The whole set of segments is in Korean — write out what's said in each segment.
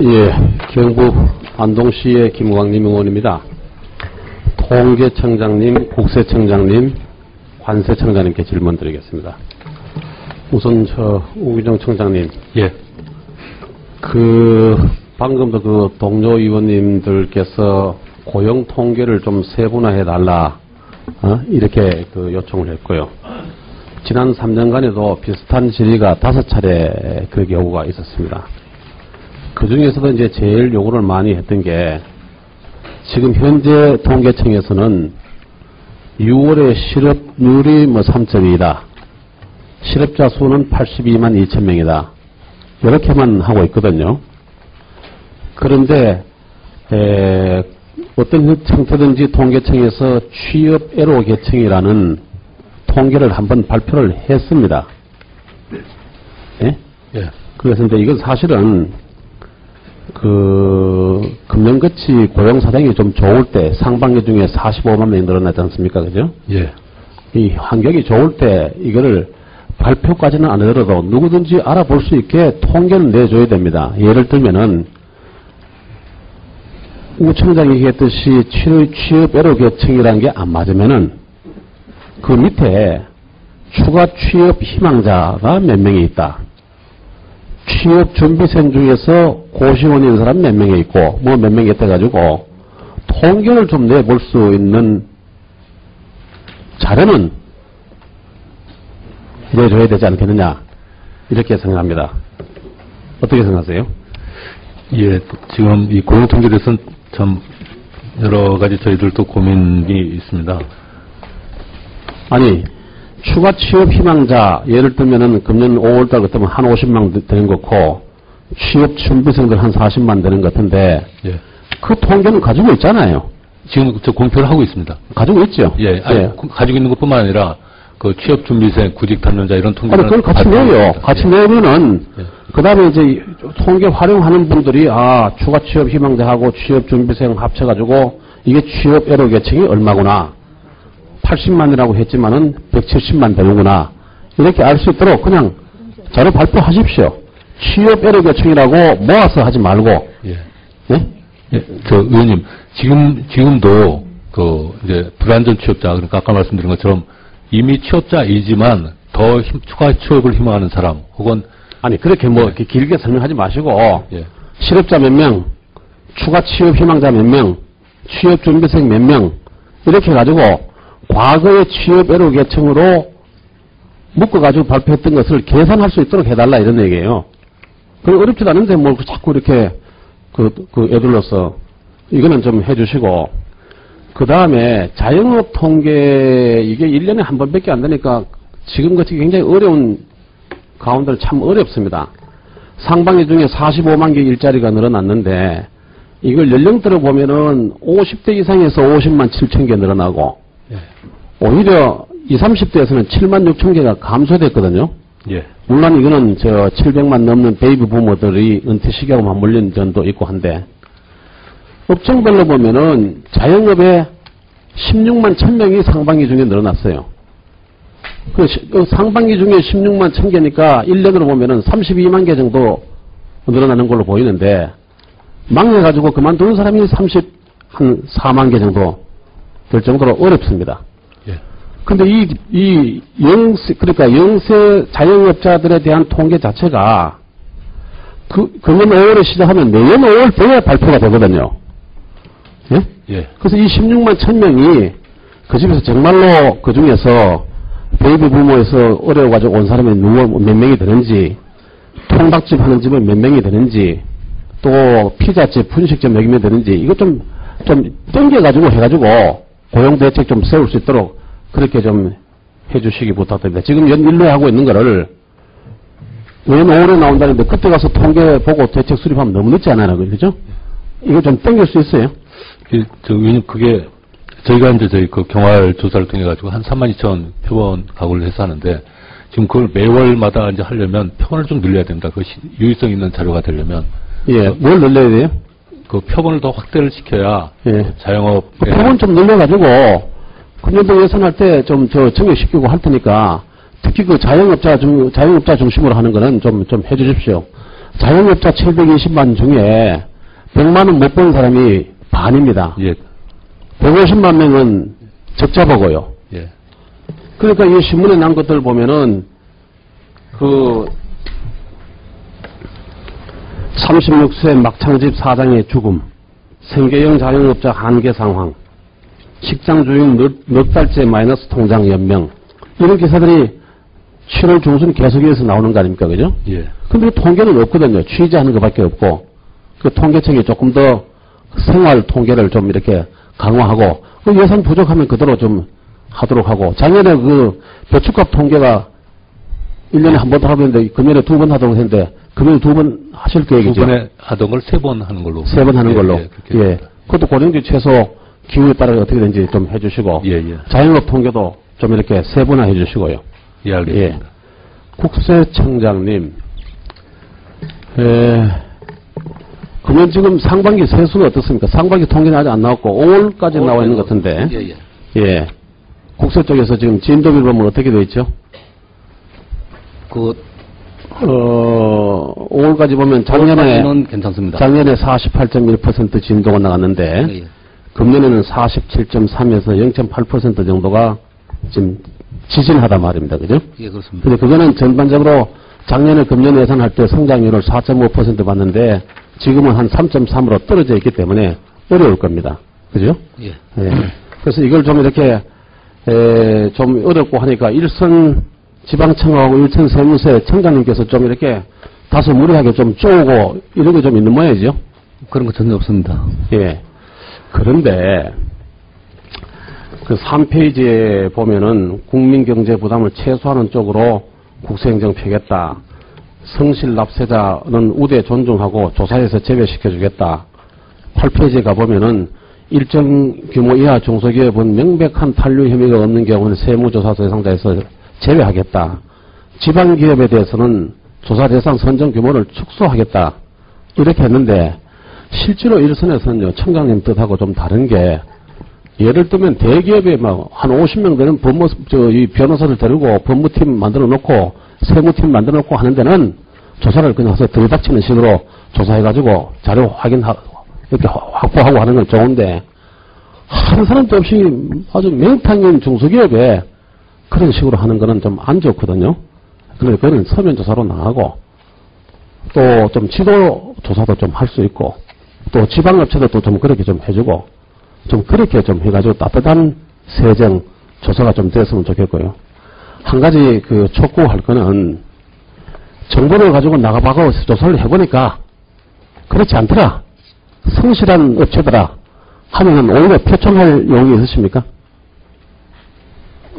예, 경북 안동시의 김광림 의원입니다. 통계청장님, 국세청장님, 관세청장님께 질문 드리겠습니다. 우선 우기정 청장님. 예. 방금도 동료 의원님들께서 고용 통계를 좀 세분화해 달라, 이렇게 요청을 했고요. 지난 3년간에도 비슷한 질의가 5차례 그 경우가 있었습니다. 그 중에서도 이제 제일 요구를 많이 했던 게, 지금 현재 통계청에서는 6월에 실업률이 3.2다. 실업자 수는 82만 2천 명이다. 이렇게만 하고 있거든요. 그런데 어떤 형태든지 통계청에서 취업애로 계층이라는 통계를 한번 발표를 했습니다. 예? 예. 그래서 이제 이건 사실은 금년같이 고용사정이 좀 좋을 때 상반기 중에 45만 명이 늘어나지 않습니까? 그죠? 예. 이 환경이 좋을 때 이거를 발표까지는 안 하더라도 누구든지 알아볼 수 있게 통계는 내줘야 됩니다. 예를 들면은 우 청장이 얘기했듯이 취업애로 계층이라는 게 안 맞으면은 그 밑에 추가 취업 희망자가 몇 명이 있다. 취업 준비생 중에서 고시원인 사람 몇 명이 있고 몇 명이 있다 가지고 통계를 좀 내볼 수 있는 자료는 내줘야 되지 않겠느냐, 이렇게 생각합니다. 어떻게 생각하세요? 예, 지금 이 고용통계에 대해서는 참 여러 가지 저희들도 고민이 있습니다. 아니, 추가 취업 희망자, 예를 들면은 금년 5월달 같으면 한 50만 되는 거고, 취업 준비생들 한 40만 되는 것 같은데, 예. 그 통계는 가지고 있잖아요. 지금 저 공표를 하고 있습니다. 가지고 있죠? 예, 아니, 예. 가지고 있는 것뿐만 아니라, 그 취업 준비생, 구직 단련자 이런 통계를. 그걸 같이 내요. 같이 내면은, 예. 그 다음에 이제 통계 활용하는 분들이, 추가 취업 희망자하고 취업 준비생 합쳐가지고, 이게 취업애로 계층이 얼마구나. 80만이라고 했지만은 170만 되는구나. 이렇게 알 수 있도록 그냥 자료 발표하십시오. 취업애로 계층이라고 모아서 하지 말고. 예. 예? 예, 의원님, 지금도 이제 불안전 취업자, 그러니까 아까 말씀드린 것처럼 이미 취업자이지만 더 추가 취업을 희망하는 사람, 혹은. 아니, 그렇게 이렇게 길게 설명하지 마시고. 예. 실업자 몇 명, 추가 취업 희망자 몇 명, 취업 준비생 몇 명, 이렇게 해가지고 과거의 취업애로 계층으로 묶어가지고 발표했던 것을 계산할 수 있도록 해달라, 이런 얘기예요. 그리고 어렵지도 않은데 자꾸 이렇게 애들로서 이거는 좀 해주시고, 그 다음에 자영업 통계, 이게 1년에 한 번밖에 안 되니까 지금같이 굉장히 어려운 가운데는 참 어렵습니다. 상반기 중에 45만 개 일자리가 늘어났는데, 이걸 연령대로 보면은 50대 이상에서 50만 7천 개 늘어나고, 예. 오히려 20, 30대에서는 7만 6천 개가 감소됐거든요. 예. 물론 이거는 700만 넘는 베이비 부모들이 은퇴 시기하고 맞물린 점도 있고 한데, 업종별로 보면은 자영업에 16만 1000명이 상반기 중에 늘어났어요. 그 상반기 중에 16만 1000개니까 1년으로 보면은 32만 개 정도 늘어나는 걸로 보이는데, 망해가지고 그만두는 사람이 한 4만 개 정도 될 정도로 어렵습니다. 예. 근데 그러니까 영세 자영업자들에 대한 통계 자체가 금년 5월에 시작하면 내년 5월 돼야 발표가 되거든요. 예? 예. 그래서 이 16만 1000명이 그 집에서 정말로 그 중에서 베이비 부모에서 어려워가지고 온 사람이 몇 명이 되는지, 통닭집 하는 집은 몇 명이 되는지, 또 피자집, 분식집 몇 명이 되는지, 이거 좀 땡겨가지고 해가지고 고용대책 좀 세울 수 있도록 그렇게 좀 해주시기 부탁드립니다. 지금 연일로에 하고 있는 거를 내년 5월에 나온다는데 그때 가서 통계 보고 대책 수립하면 너무 늦지 않아요? 그죠? 이거 좀 땡길 수 있어요? 의원님, 그게 저희가 이제 경활 조사를 통해 가지고 한 32,000 표본 가구를 해서 하는데, 지금 그걸 매월마다 이제 하려면 표본을 좀 늘려야 됩니다. 그 유의성 있는 자료가 되려면. 예, 뭘 늘려야 돼요? 그 표본을 더 확대를 시켜야. 예. 자영업. 그 표본 좀 늘려가지고 금년도 예산할 때 좀 정액시키고 할 테니까, 특히 그 자영업자 중심으로 하는 거는 좀 해주십시오. 자영업자 720만 중에 100만 원 못 버는 사람이 반입니다. 예. 150만 명은 적자보고요. 예. 그러니까 이 신문에 난 것들 보면은 그 36세 막창집 사장의 죽음, 생계형 자영업자 한계 상황, 식당 주인 넉 달째 마이너스 통장 연명, 이런 기사들이 7월 중순 계속해서 나오는 거 아닙니까? 그죠? 예. 근데 통계는 없거든요. 취재하는 것밖에 없고, 그 통계청이 조금 더 생활 통계를 좀 이렇게 강화하고, 그 예산 부족하면 그대로 좀 하도록 하고, 작년에 그 배추값 통계가 1년에 한 번 하는데, 금년에 2번 하도록 했는데, 금년에 2번 하실 계획이죠? 2번에 하던 걸 3번 하는 걸로. 3번 하는 걸로. 예. 예. 그것도 고령주 최소 기후에 따라 어떻게 되는지 좀 해주시고, 예. 자영업 통계도 좀 이렇게 3번화 해주시고요. 예, 알겠습니다. 예. 국세청장님, 그러면 지금 상반기 세수는 어떻습니까? 상반기 통계는 아직 안 나왔고 5월까지 나와 있는 것 같은데. 예. 국세 쪽에서 지금 진도비를 보면 어떻게 되어 있죠? 5월까지 보면 작년에 괜찮습니다. 작년에 48.1% 진도가 나갔는데 예. 금년에는 47.3에서 0.8% 정도가 지금 지진하다 말입니다. 그죠? 예, 그렇습니다. 근데 그거는 전반적으로 작년에 금년 예산할 때 성장률을 4.5% 봤는데 지금은 한 3.3으로 떨어져 있기 때문에 어려울 겁니다. 그죠? 예. 예. 그래서 이걸 좀 이렇게 좀 어렵고 하니까 일선 지방청하고 일선 세무세 청장님께서 좀 이렇게 다소 무리하게 좀 쪼고 이런 게 좀 있는 모양이죠? 그런 거 전혀 없습니다. 예. 그런데 그 3페이지에 보면은 국민경제 부담을 최소화하는 쪽으로 국세행정 펴겠다. 성실 납세자는 우대 존중하고 조사에서 제외시켜주겠다. 8페이지에 가보면은 일정 규모 이하 중소기업은 명백한 탄류 혐의가 없는 경우는 세무조사 대상자에서 제외하겠다. 지방기업에 대해서는 조사 대상 선정 규모를 축소하겠다. 이렇게 했는데 실제로 일선에서는요, 청장님 뜻하고 좀 다른 게 예를 들면 대기업에 막 한 50명 되는 이 변호사를 데리고 법무팀 만들어 놓고 세무팀 만들어 놓고 하는 데는 조사를 그냥 해서 들이닥치는 식으로 조사해가지고 자료 이렇게 확보하고 하는 건 좋은데 한 사람도 없이 아주 명탕인 중소기업에 그런 식으로 하는 거는 좀 안 좋거든요. 그런데 그거는 서면 조사로 나가고 또 좀 지도 조사도 좀 할 수 있고 또 지방업체도 좀 그렇게 좀 해주고 좀 그렇게 좀 해가지고 따뜻한 세정 조사가 좀 됐으면 좋겠고요. 한 가지 그 촉구할 거는 정보를 가지고 나가봐고 조사를 해보니까 그렇지 않더라. 성실한 업체더라. 하면은 오히려 표창할 용이 있으십니까?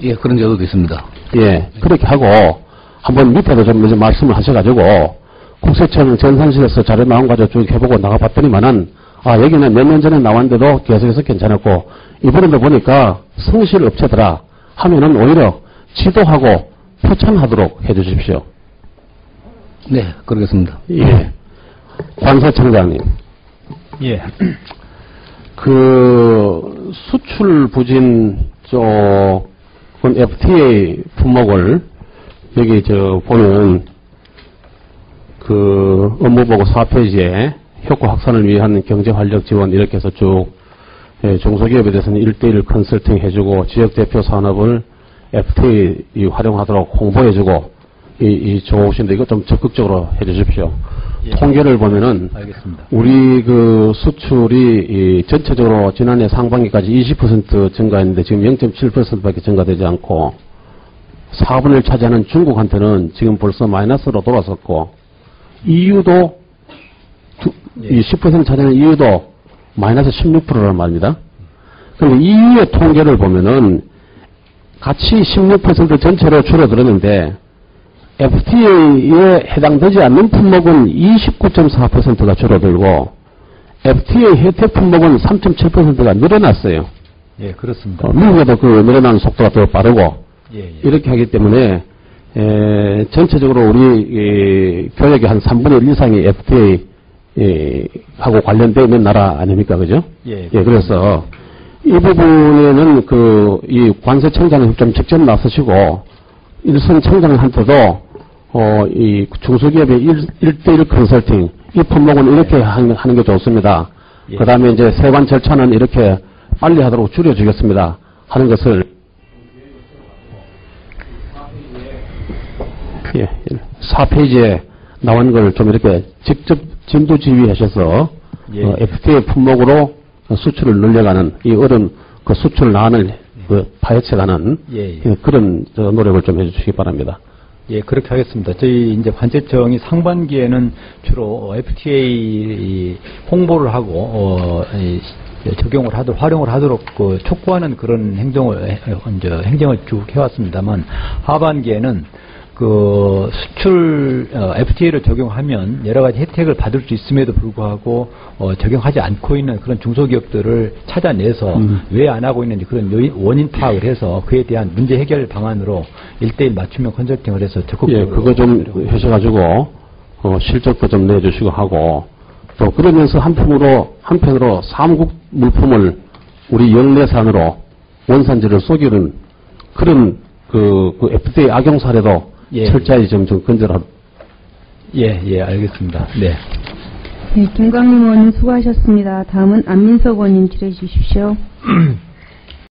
예, 그런 제도도 있습니다. 예, 그렇게 하고 한번 밑에도 좀 이제 말씀을 하셔가지고 국세청 전산실에서 자료 나온 가지고 쭉 해보고 나가봤더니만은 여기는 몇 년 전에 나왔는데도 계속해서 괜찮았고 이번에도 보니까 성실 업체더라 하면은 오히려 지도하고 표창하도록 해주십시오. 네, 그러겠습니다. 예. 관세청장님. 예. 그 수출 부진 쪽은 FTA 품목을 여기 보면 그 업무보고 4페이지에 효과 확산을 위한 경제활력 지원 이렇게 해서 쭉 중소기업에 대해서는 1:1 컨설팅 해주고 지역대표 산업을 FTA 활용하도록 홍보해주고 좋으신데 이거 좀 적극적으로 해주십시오. 예. 통계를 보면은 알겠습니다. 우리 그 수출이 전체적으로 지난해 상반기까지 20% 증가했는데 지금 0.7%밖에 증가되지 않고 4분의 1 차지하는 중국한테는 지금 벌써 마이너스로 돌아섰고 EU도 이 10% 차지하는 EU도 마이너스 16%란 말입니다. 그런데 EU의 통계를 보면은 같이 16% 전체로 줄어들었는데 FTA에 해당되지 않는 품목은 29.4%가 줄어들고 FTA 혜택 품목은 3.7%가 늘어났어요. 예, 그렇습니다. 미국에도 그 늘어나는 속도가 더 빠르고 예. 이렇게 하기 때문에 전체적으로 우리 교역의 한 3분의 1 이상이 FTA 하고 관련되어 있는 나라 아닙니까? 그죠? 예. 그래서 이 부분에는 이 관세청장은 좀 직접 나서시고 일선 청장한테도 이 중소기업의 1대1 컨설팅, 이 품목은 이렇게 하는 게 좋습니다. 예. 그 다음에 이제 세관 절차는 이렇게 빨리 하도록 줄여주겠습니다. 하는 것을, 예, 4페이지에 나온 걸 좀 이렇게 직접 진두지휘하셔서, 예. FTA 품목으로 수출을 늘려가는, 이 어른 그 수출 난을 파헤쳐가는 예. 그런 노력을 좀 해주시기 바랍니다. 예, 그렇게 하겠습니다. 저희 이제 관세청이 상반기에는 주로 FTA 홍보를 하고 적용을 하도록 활용을 하도록 촉구하는 그런 행정을 쭉 해왔습니다만 하반기에는 그 수출 FTA를 적용하면 여러 가지 혜택을 받을 수 있음에도 불구하고 적용하지 않고 있는 그런 중소기업들을 찾아내서 왜 안 하고 있는지 그런 원인 파악을 해서 그에 대한 문제 해결 방안으로 1대1 맞춤형 컨설팅을 해서 적극적으로 예, 그거 좀 하셔가지고 실적도 좀 내주시고 하고 또 그러면서 한편으로 사무국 물품을 우리 영내산으로 원산지를 속이는 그런 그 FTA 악용 사례도 예. 철저히 좀 근절하도록. 예, 알겠습니다. 네. 네, 김광림 의원님 수고하셨습니다. 다음은 안민석 의원님 질의해 주십시오.